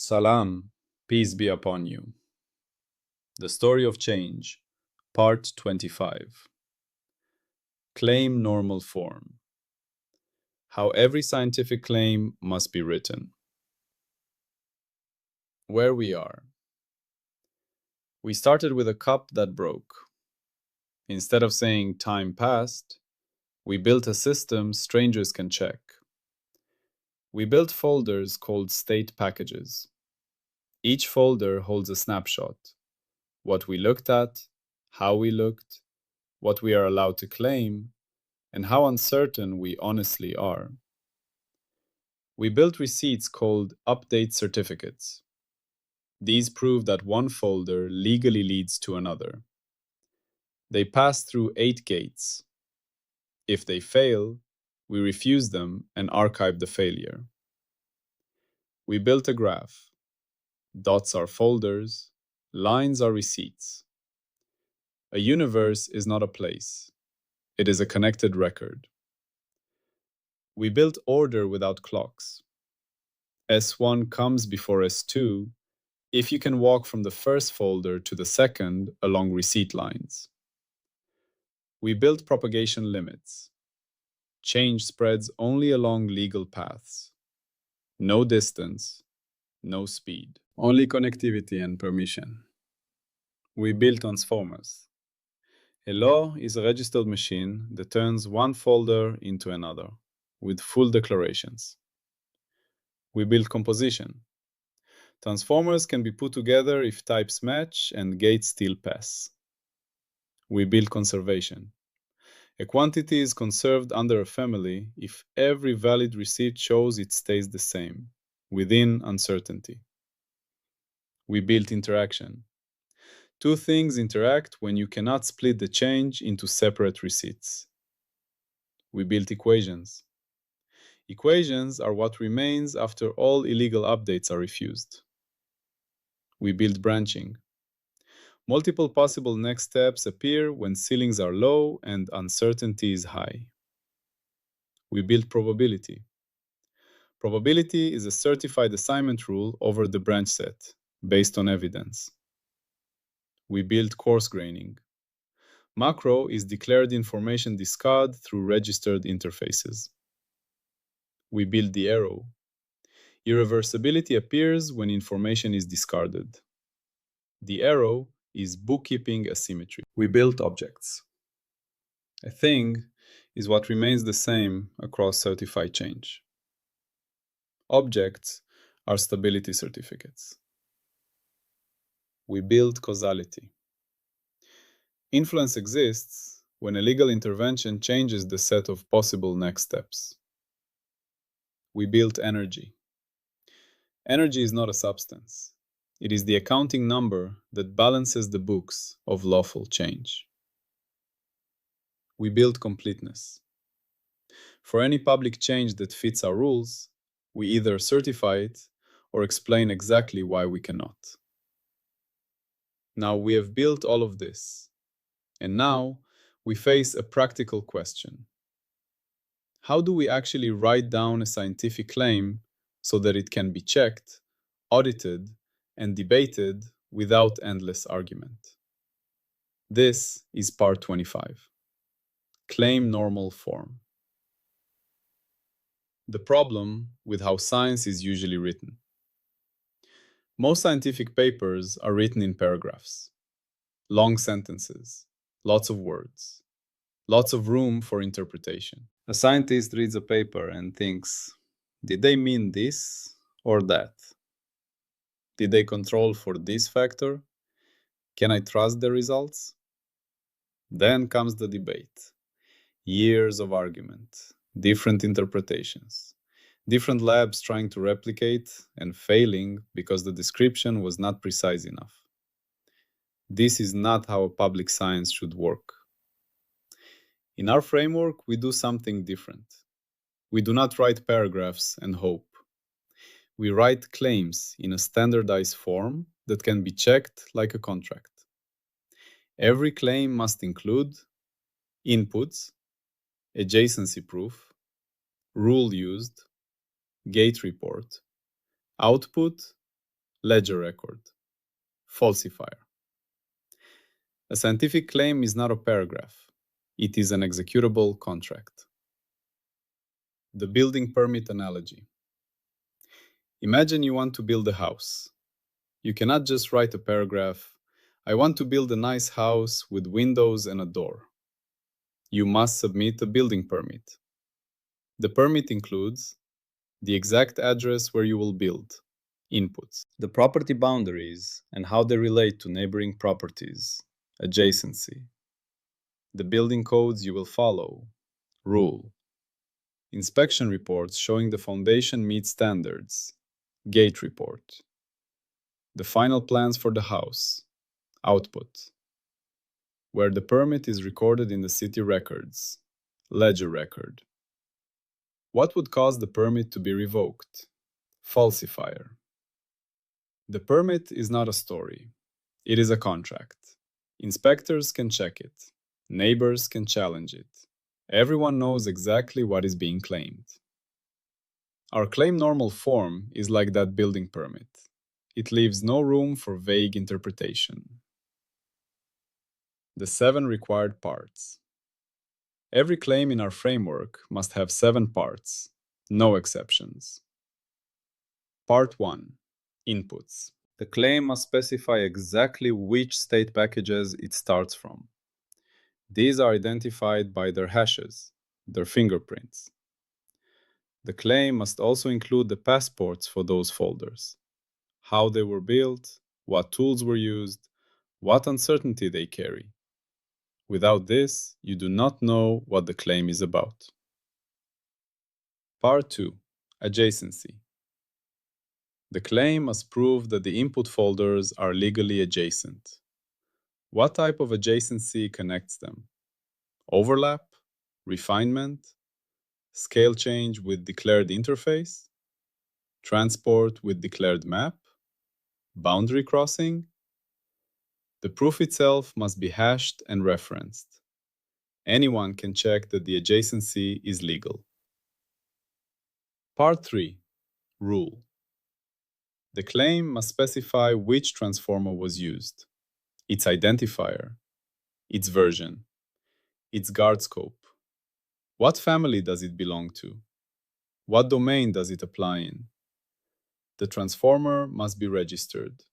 Salam, peace be upon you. The Story of Change, Part 25. Claim normal form. How every scientific claim must be written. Where we are. We started with a cup that broke. Instead of saying time passed, we built a system strangers can check. We built folders called state packages. Each folder holds a snapshot: what we looked at, how we looked, what we are allowed to claim, and how uncertain we honestly are. We built receipts called update certificates. These prove that one folder legally leads to another. They pass through 8 gates. If they fail, we refuse them and archive the failure. We built a graph. Dots are folders, lines are receipts. A universe is not a place. It is a connected record. We built order without clocks. S1 comes before S2 if you can walk from the first folder to the second along receipt lines. We built propagation limits. Change spreads only along legal paths. No distance, no speed. Only connectivity and permission. We built transformers. A law is a registered machine that turns one folder into another, with full declarations. We built composition. Transformers can be put together if types match and gates still pass. We build conservation. A quantity is conserved under a family if every valid receipt shows it stays the same, within uncertainty. We build interaction. Two things interact when you cannot split the change into separate receipts. We built equations. Equations are what remains after all illegal updates are refused. We build branching. Multiple possible next steps appear when ceilings are low and uncertainty is high. We build probability. Probability is a certified assignment rule over the branch set, based on evidence. We build coarse graining. Macro is declared information discard through registered interfaces. We build the arrow. Irreversibility appears when information is discarded. The arrow is bookkeeping asymmetry. We built objects. A thing is what remains the same across certified change. Objects are stability certificates. We build causality. Influence exists when a legal intervention changes the set of possible next steps. We built energy. Energy is not a substance. It is the accounting number that balances the books of lawful change. We build completeness. For any public change that fits our rules, we either certify it or explain exactly why we cannot. Now we have built all of this, and now we face a practical question. How do we actually write down a scientific claim so that it can be checked, audited, and debated without endless argument? This is part 25. Claim normal form. The problem with how science is usually written. Most scientific papers are written in paragraphs. Long sentences, lots of words, lots of room for interpretation. A scientist reads a paper and thinks, did they mean this or that? Did they control for this factor? Can I trust the results? Then comes the debate. Years of argument, different interpretations, different labs trying to replicate and failing because the description was not precise enough. This is not how a public science should work. In our framework, we do something different. We do not write paragraphs and hope. We write claims in a standardized form that can be checked like a contract. Every claim must include inputs, adjacency proof, rule used, gate report, output, ledger record, falsifier. A scientific claim is not a paragraph. It is an executable contract. The building permit analogy. Imagine you want to build a house. You cannot just write a paragraph, "I want to build a nice house with windows and a door." You must submit a building permit. The permit includes the exact address where you will build, inputs, the property boundaries and how they relate to neighboring properties, adjacency, the building codes you will follow, rule, inspection reports showing the foundation meets standards, gate report, the final plans for the house, output, where the permit is recorded in the city records, ledger record. What would cause the permit to be revoked? Falsifier. The permit is not a story. It is a contract. Inspectors can check it. Neighbors can challenge it. Everyone knows exactly what is being claimed. Our claim normal form is like that building permit. It leaves no room for vague interpretation. The 7 required parts. Every claim in our framework must have 7 parts, no exceptions. Part 1. Inputs. The claim must specify exactly which state packages it starts from. These are identified by their hashes, their fingerprints. The claim must also include the passports for those folders, how they were built, what tools were used, what uncertainty they carry. Without this, you do not know what the claim is about. Part 2. Adjacency. The claim must prove that the input folders are legally adjacent. What type of adjacency connects them? Overlap? Refinement? Scale change with declared interface? Transport with declared map? Boundary crossing? The proof itself must be hashed and referenced. Anyone can check that the adjacency is legal. Part 3. Rule. The claim must specify which transformer was used, its identifier, its version, its guard scope. What family does it belong to? What domain does it apply in? The transformer must be registered.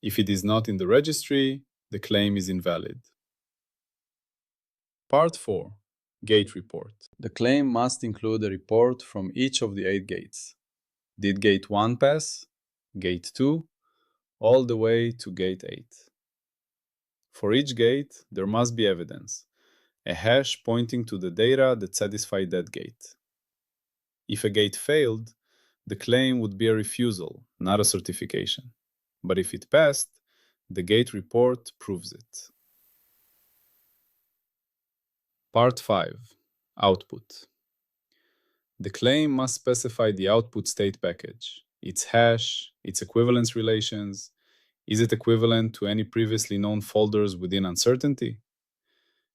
If it is not in the registry, the claim is invalid. Part 4. Gate report. The claim must include a report from each of the 8 gates. Did gate 1 pass? Gate 2? All the way to gate 8. For each gate, there must be evidence, a hash pointing to the data that satisfied that gate. If a gate failed, the claim would be a refusal, not a certification. But if it passed, the gate report proves it. Part 5. Output. The claim must specify the output state package, its hash, its equivalence relations. Is it equivalent to any previously known folders within uncertainty?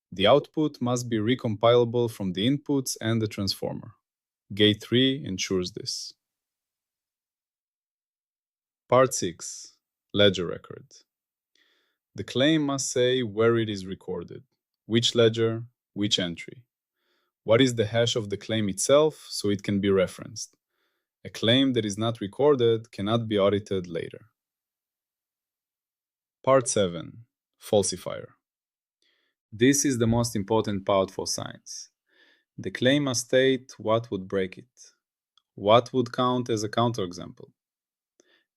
The output must be recompilable from the inputs and the transformer. Gate 3 ensures this. Part 6. Ledger record. The claim must say where it is recorded, which ledger, which entry. What is the hash of the claim itself so it can be referenced? A claim that is not recorded cannot be audited later. Part 7. Falsifier. This is the most important part for science. The claim must state what would break it. What would count as a counterexample?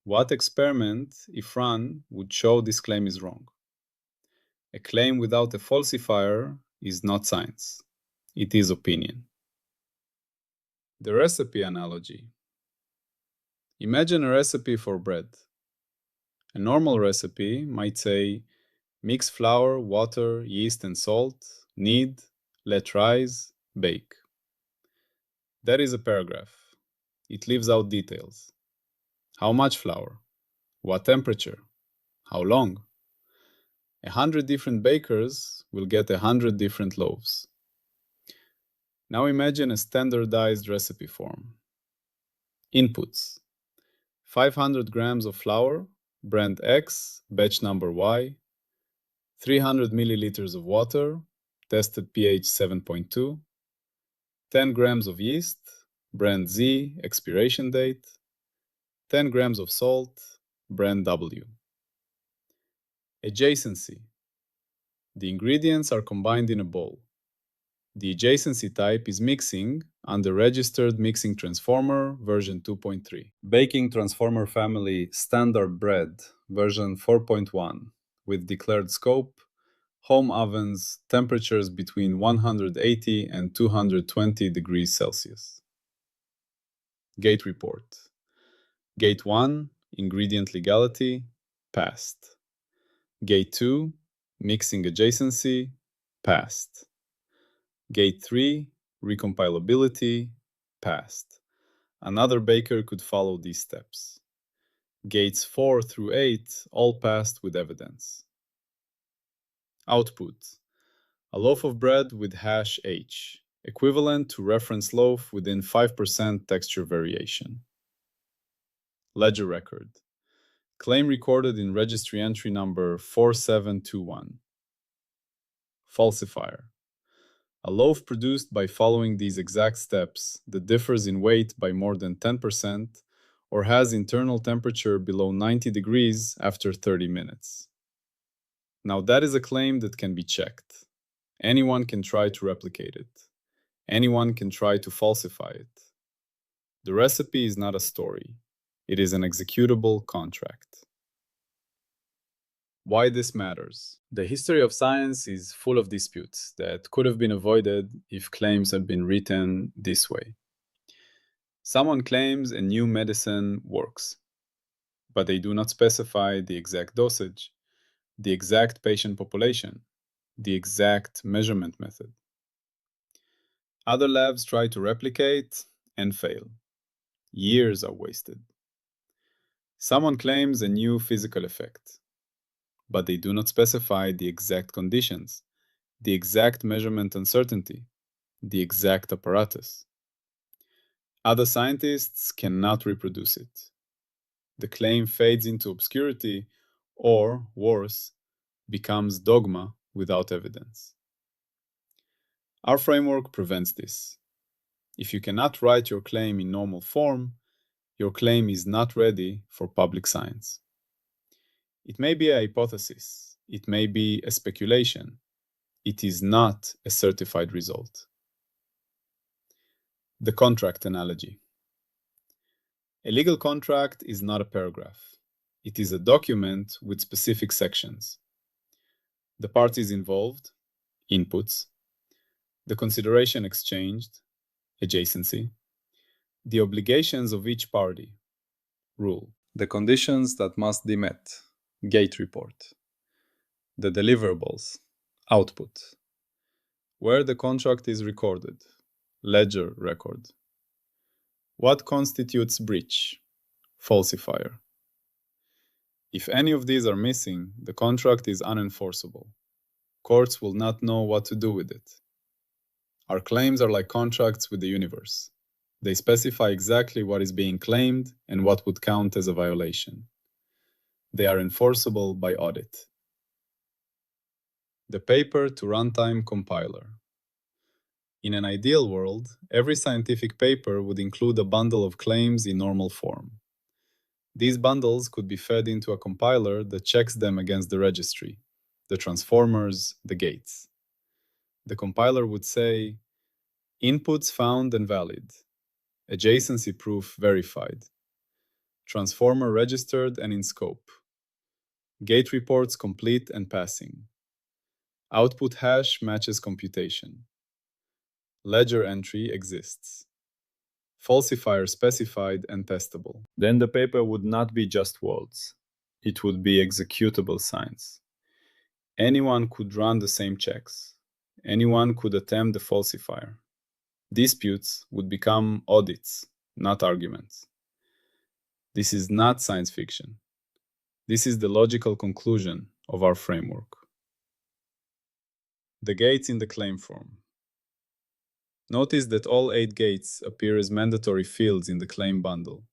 What experiment, if run, would show this claim is wrong? A claim without a falsifier is not science. It is opinion. The recipe analogy. Imagine a recipe for bread. A normal recipe might say, mix flour, water, yeast, and salt, knead, let rise, bake. That is a paragraph. It leaves out details. How much flour? What temperature? How long? 100 different bakers will get 100 different loaves. Now imagine a standardized recipe form. Inputs: 500 grams of flour, brand X, batch number Y, 300 milliliters of water, tested pH 7.2, 10 grams of yeast, brand Z, expiration date, 10 grams of salt, brand W. Adjacency. The ingredients are combined in a bowl. The adjacency type is mixing under registered mixing transformer version 2.3. Baking transformer family standard bread version 4.1 with declared scope, home ovens, temperatures between 180 and 220 degrees Celsius. Gate report. Gate 1, ingredient legality, passed. Gate 2, mixing adjacency, passed. Gate 3, recompilability, passed. Another baker could follow these steps. Gates 4 through 8 all passed with evidence. Output. A loaf of bread with hash H, equivalent to reference loaf within 5% texture variation. Ledger record. Claim recorded in registry entry number 4721. Falsifier. A loaf produced by following these exact steps that differs in weight by more than 10% or has internal temperature below 90 degrees after 30 minutes. Now that is a claim that can be checked. Anyone can try to replicate it. Anyone can try to falsify it. The recipe is not a story. It is an executable contract. Why this matters? The history of science is full of disputes that could have been avoided if claims had been written this way. Someone claims a new medicine works, but they do not specify the exact dosage, the exact patient population, the exact measurement method. Other labs try to replicate and fail. Years are wasted. Someone claims a new physical effect, but they do not specify the exact conditions, the exact measurement uncertainty, the exact apparatus. Other scientists cannot reproduce it. The claim fades into obscurity, or, worse, becomes dogma without evidence. Our framework prevents this. If you cannot write your claim in normal form, your claim is not ready for public science. It may be a hypothesis, it may be a speculation, it is not a certified result. The contract analogy. A legal contract is not a paragraph. It is a document with specific sections. The parties involved, inputs, the consideration exchanged, adjacency, the obligations of each party, rule, the conditions that must be met, gate report, the deliverables, output, where the contract is recorded, ledger record, what constitutes breach, falsifier. If any of these are missing, the contract is unenforceable. Courts will not know what to do with it. Our claims are like contracts with the universe. They specify exactly what is being claimed and what would count as a violation. They are enforceable by audit. The paper to runtime compiler. In an ideal world, every scientific paper would include a bundle of claims in normal form. These bundles could be fed into a compiler that checks them against the registry, the transformers, the gates. The compiler would say, inputs found and valid, adjacency proof verified, transformer registered and in scope, gate reports complete and passing, output hash matches computation, ledger entry exists, falsifier specified and testable. Then the paper would not be just words. It would be executable science. Anyone could run the same checks. Anyone could attempt the falsifier. Disputes would become audits, not arguments. This is not science fiction. This is the logical conclusion of our framework. The gates in the claim form. Notice that all 8 gates appear as mandatory fields in the claim bundle.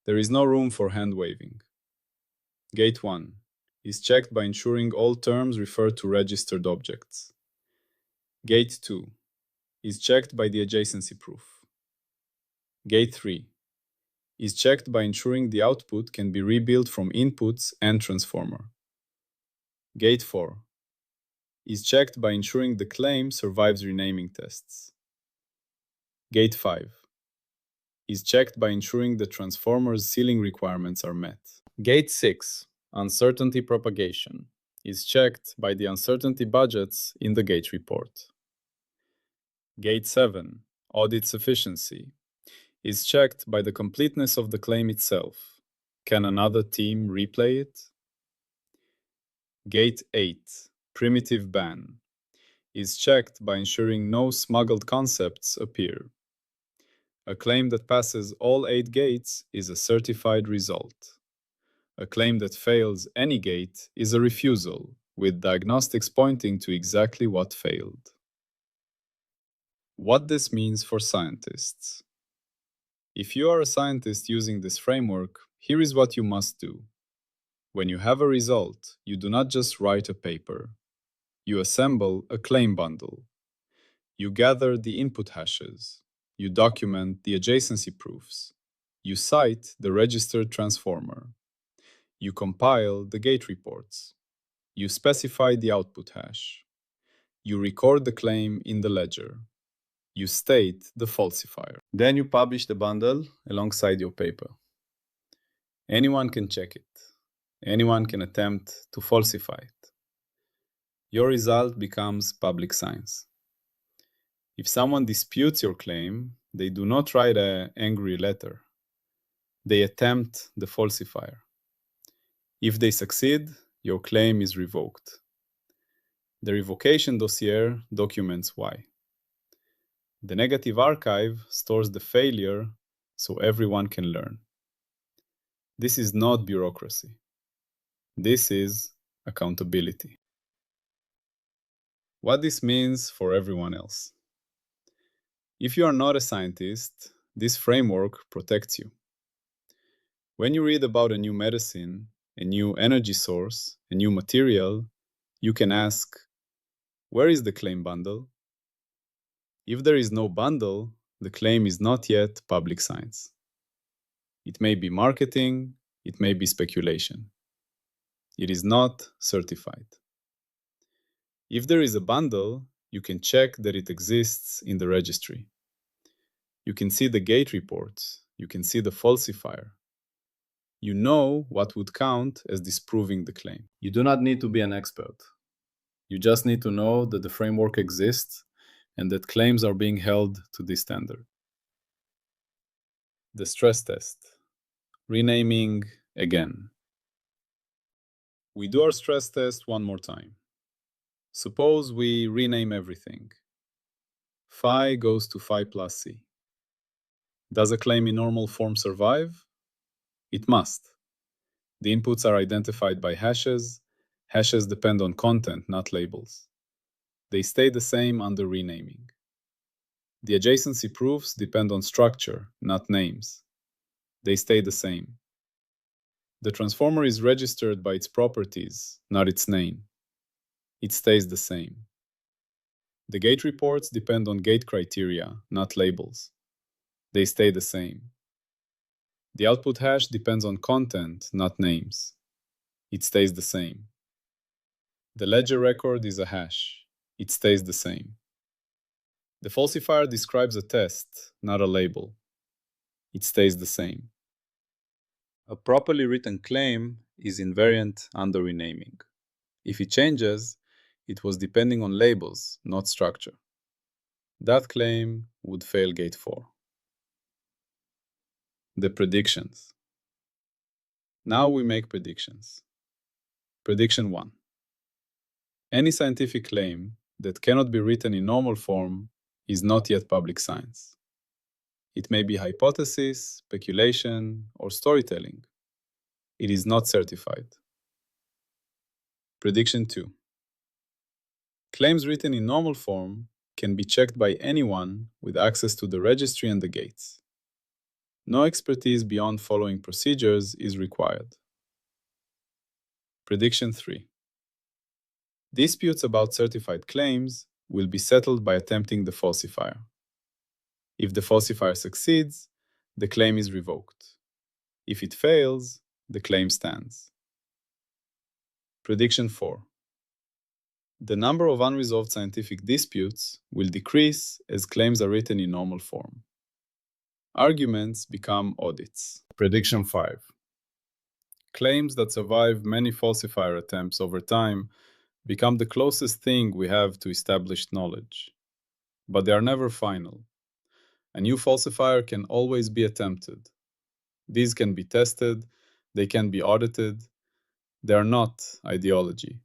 There is no room for hand-waving. Gate 1 is checked by ensuring all terms refer to registered objects. Gate 2 is checked by the adjacency proof. Gate 3 is checked by ensuring the output can be rebuilt from inputs and transformer. Gate 4 is checked by ensuring the claim survives renaming tests. Gate 5 is checked by ensuring the transformer's ceiling requirements are met. Gate 6, uncertainty propagation, is checked by the uncertainty budgets in the gate report. Gate 7, audit sufficiency, is checked by the completeness of the claim itself. Can another team replay it? Gate 8, primitive ban, is checked by ensuring no smuggled concepts appear. A claim that passes all 8 gates is a certified result. A claim that fails any gate is a refusal, with diagnostics pointing to exactly what failed. What this means for scientists. If you are a scientist using this framework, here is what you must do. When you have a result, you do not just write a paper. You assemble a claim bundle. You gather the input hashes. You document the adjacency proofs. You cite the registered transformer. You compile the gate reports. You specify the output hash. You record the claim in the ledger. You state the falsifier. Then you publish the bundle alongside your paper. Anyone can check it. Anyone can attempt to falsify it. Your result becomes public science. If someone disputes your claim, they do not write an angry letter. They attempt the falsifier. If they succeed, your claim is revoked. The revocation dossier documents why. The negative archive stores the failure so everyone can learn. This is not bureaucracy. This is accountability. What this means for everyone else. If you are not a scientist, this framework protects you. When you read about a new medicine, a new energy source, a new material, you can ask, where is the claim bundle? If there is no bundle, the claim is not yet public science. It may be marketing, it may be speculation. It is not certified. If there is a bundle, you can check that it exists in the registry. You can see the gate reports, you can see the falsifier. You know what would count as disproving the claim. You do not need to be an expert. You just need to know that the framework exists and that claims are being held to this standard. The stress test. Renaming again. We do our stress test one more time. Suppose we rename everything. Phi goes to phi plus c. Does a claim in normal form survive? It must. The inputs are identified by hashes. Hashes depend on content, not labels. They stay the same under renaming. The adjacency proofs depend on structure, not names. They stay the same. The transformer is registered by its properties, not its name. It stays the same. The gate reports depend on gate criteria, not labels. They stay the same. The output hash depends on content, not names. It stays the same. The ledger record is a hash. It stays the same. The falsifier describes a test, not a label. It stays the same. A properly written claim is invariant under renaming. If it changes, it was depending on labels, not structure. That claim would fail gate 4. The predictions. Now we make predictions. Prediction 1. Any scientific claim that cannot be written in normal form is not yet public science. It may be hypothesis, speculation, or storytelling. It is not certified. Prediction 2. Claims written in normal form can be checked by anyone with access to the registry and the gates. No expertise beyond following procedures is required. Prediction 3. Disputes about certified claims will be settled by attempting the falsifier. If the falsifier succeeds, the claim is revoked. If it fails, the claim stands. Prediction 4. The number of unresolved scientific disputes will decrease as claims are written in normal form. Arguments become audits. Prediction 5. Claims that survive many falsifier attempts over time become the closest thing we have to established knowledge. But they are never final. A new falsifier can always be attempted. These can be tested, they can be audited. They are not ideology.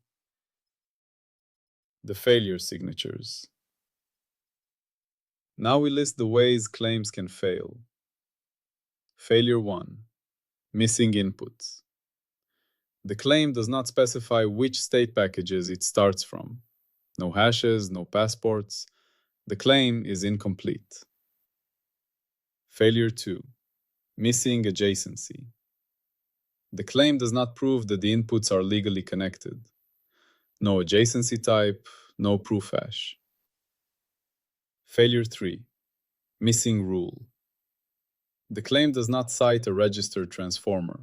The failure signatures. Now we list the ways claims can fail. Failure 1. Missing inputs. The claim does not specify which state packages it starts from. No hashes, no passports. The claim is incomplete. Failure 2. Missing adjacency. The claim does not prove that the inputs are legally connected. No adjacency type, no proof hash. Failure 3. Missing rule. The claim does not cite a registered transformer.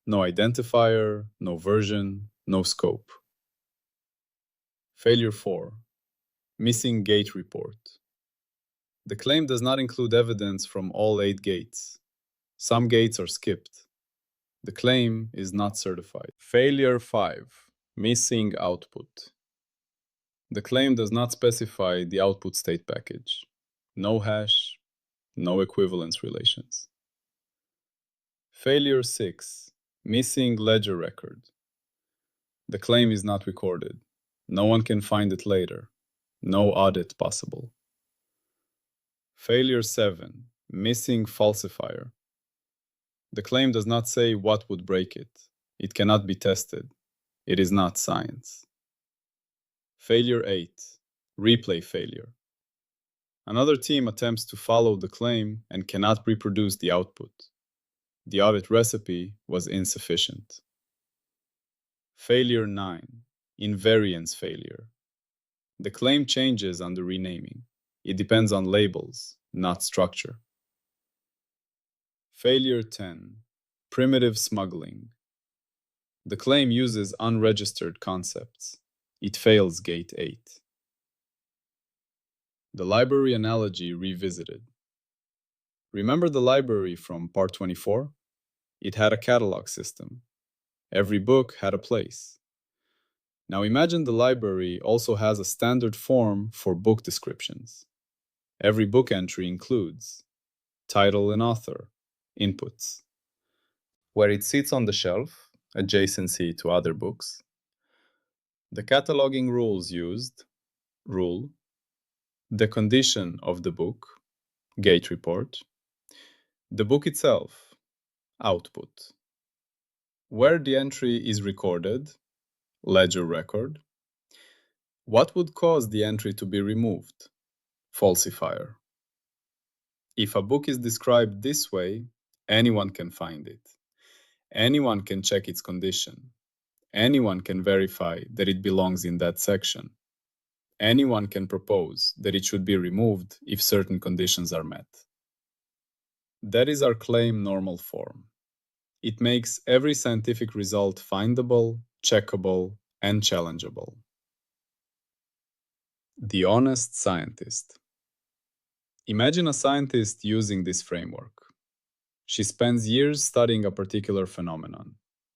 No identifier, no version, no scope. Failure 4. Missing gate report. The claim does not include evidence from all 8 gates. Some gates are skipped. The claim is not certified. Failure 5. Missing output. The claim does not specify the output state package. No hash, no equivalence relations. Failure 6. Missing ledger record. The claim is not recorded. No one can find it later. No audit possible. Failure 7. Missing falsifier. The claim does not say what would break it. It cannot be tested. It is not science. Failure 8. Replay failure. Another team attempts to follow the claim and cannot reproduce the output. The audit recipe was insufficient. Failure 9. Invariance failure. The claim changes under renaming. It depends on labels, not structure. Failure 10. Primitive smuggling. The claim uses unregistered concepts. It fails gate 8. The library analogy revisited. Remember the library from part 24? It had a catalog system. Every book had a place. Now imagine the library also has a standard form for book descriptions. Every book entry includes title and author, inputs, where it sits on the shelf, adjacency to other books, the cataloging rules used, rule, the condition of the book, gate report, the book itself, output, where the entry is recorded, ledger record, what would cause the entry to be removed, falsifier. If a book is described this way, anyone can find it. Anyone can check its condition. Anyone can verify that it belongs in that section. Anyone can propose that it should be removed if certain conditions are met. That is our claim normal form. It makes every scientific result findable, checkable, and challengeable. The honest scientist. Imagine a scientist using this framework. She spends years studying a particular phenomenon.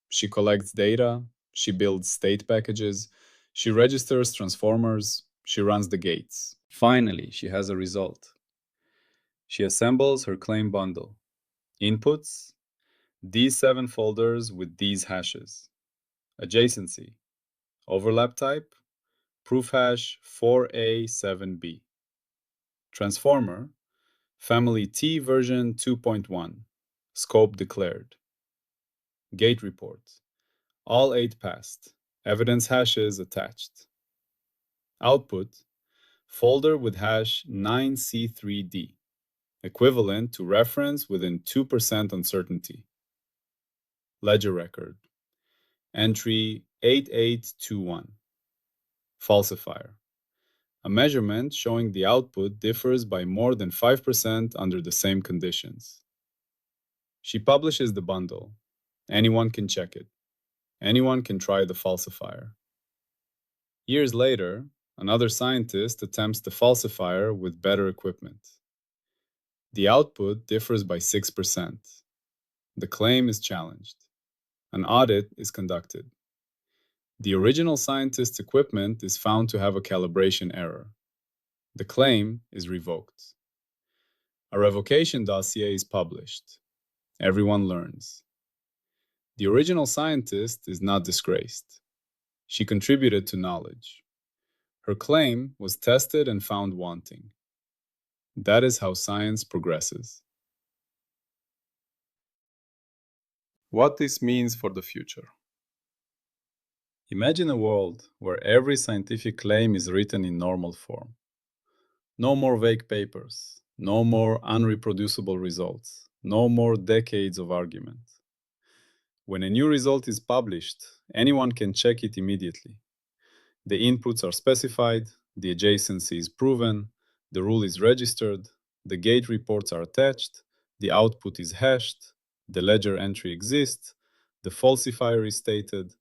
She collects data, she builds state packages, she registers transformers, she runs the gates. Finally, she has a result. She assembles her claim bundle. Inputs, these 7 folders with these hashes. Adjacency, overlap type, proof hash 4A7B. Transformer, family T version 2.1, scope declared. Gate report, all 8 passed, evidence hashes attached. Output, folder with hash 9C3D. equivalent to reference within 2% uncertainty. Ledger record. Entry 8821. Falsifier. A measurement showing the output differs by more than 5% under the same conditions. She publishes the bundle. Anyone can check it. Anyone can try the falsifier. Years later, another scientist attempts the falsifier with better equipment. The output differs by 6%. The claim is challenged. An audit is conducted. The original scientist's equipment is found to have a calibration error. The claim is revoked. A revocation dossier is published. Everyone learns. The original scientist is not disgraced. She contributed to knowledge. Her claim was tested and found wanting. That is how science progresses. What this means for the future. Imagine a world where every scientific claim is written in normal form. No more vague papers, no more unreproducible results, no more decades of argument. When a new result is published, anyone can check it immediately. The inputs are specified, the adjacency is proven, the rule is registered, the gate reports are attached, the output is hashed, the ledger entry exists, the falsifier is stated.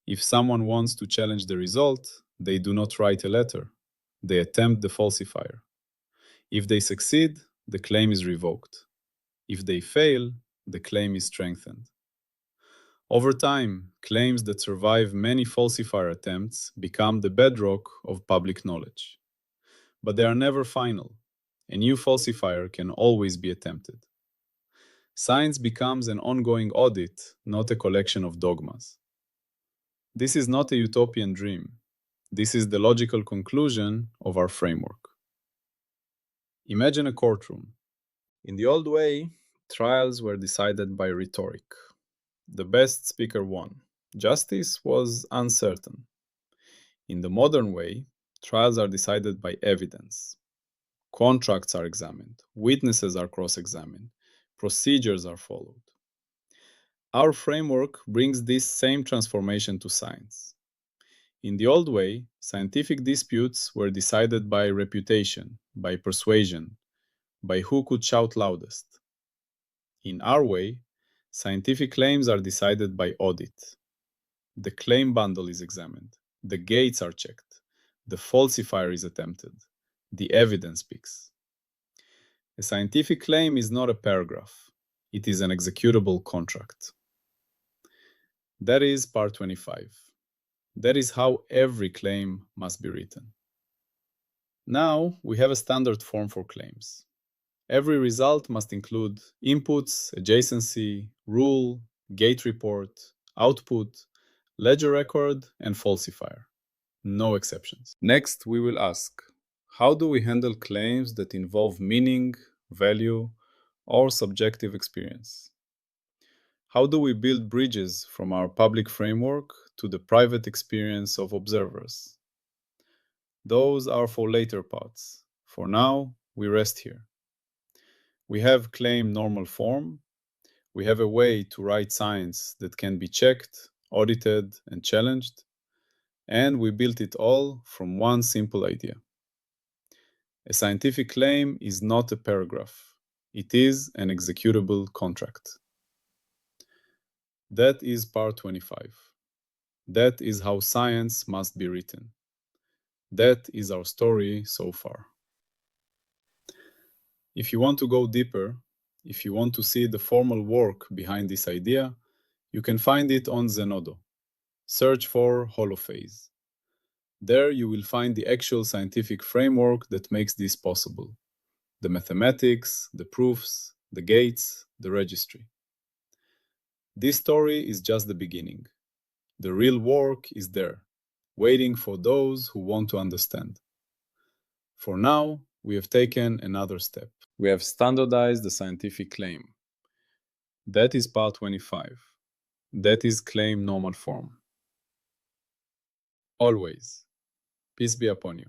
If someone wants to challenge the result, they do not write a letter. They attempt the falsifier. If they succeed, the claim is revoked. If they fail, the claim is strengthened. Over time, claims that survive many falsifier attempts become the bedrock of public knowledge. But they are never final. A new falsifier can always be attempted. Science becomes an ongoing audit, not a collection of dogmas. This is not a utopian dream. This is the logical conclusion of our framework. Imagine a courtroom. In the old way, trials were decided by rhetoric. The best speaker won. Justice was uncertain. In the modern way, trials are decided by evidence. Contracts are examined, witnesses are cross-examined, procedures are followed. Our framework brings this same transformation to science. In the old way, scientific disputes were decided by reputation, by persuasion, by who could shout loudest. In our way, scientific claims are decided by audit. The claim bundle is examined, the gates are checked, the falsifier is attempted, the evidence speaks. A scientific claim is not a paragraph, it is an executable contract. That is part 25. That is how every claim must be written. Now we have a standard form for claims. Every result must include inputs, adjacency, rule, gate report, output, ledger record, and falsifier. No exceptions. Next, we will ask, how do we handle claims that involve meaning, value, or subjective experience? How do we build bridges from our public framework to the private experience of observers? Those are for later parts. For now, we rest here. We have claim normal form. We have a way to write science that can be checked, audited, and challenged. And we built it all from one simple idea. A scientific claim is not a paragraph. It is an executable contract. That is part 25. That is how science must be written. That is our story so far. If you want to go deeper, if you want to see the formal work behind this idea, you can find it on Zenodo. Search for holophase. There you will find the actual scientific framework that makes this possible. The mathematics, the proofs, the gates, the registry. This story is just the beginning. The real work is there, waiting for those who want to understand. For now, we have taken another step. We have standardized the scientific claim. That is part 25. That is claim normal form. Always. Peace be upon you.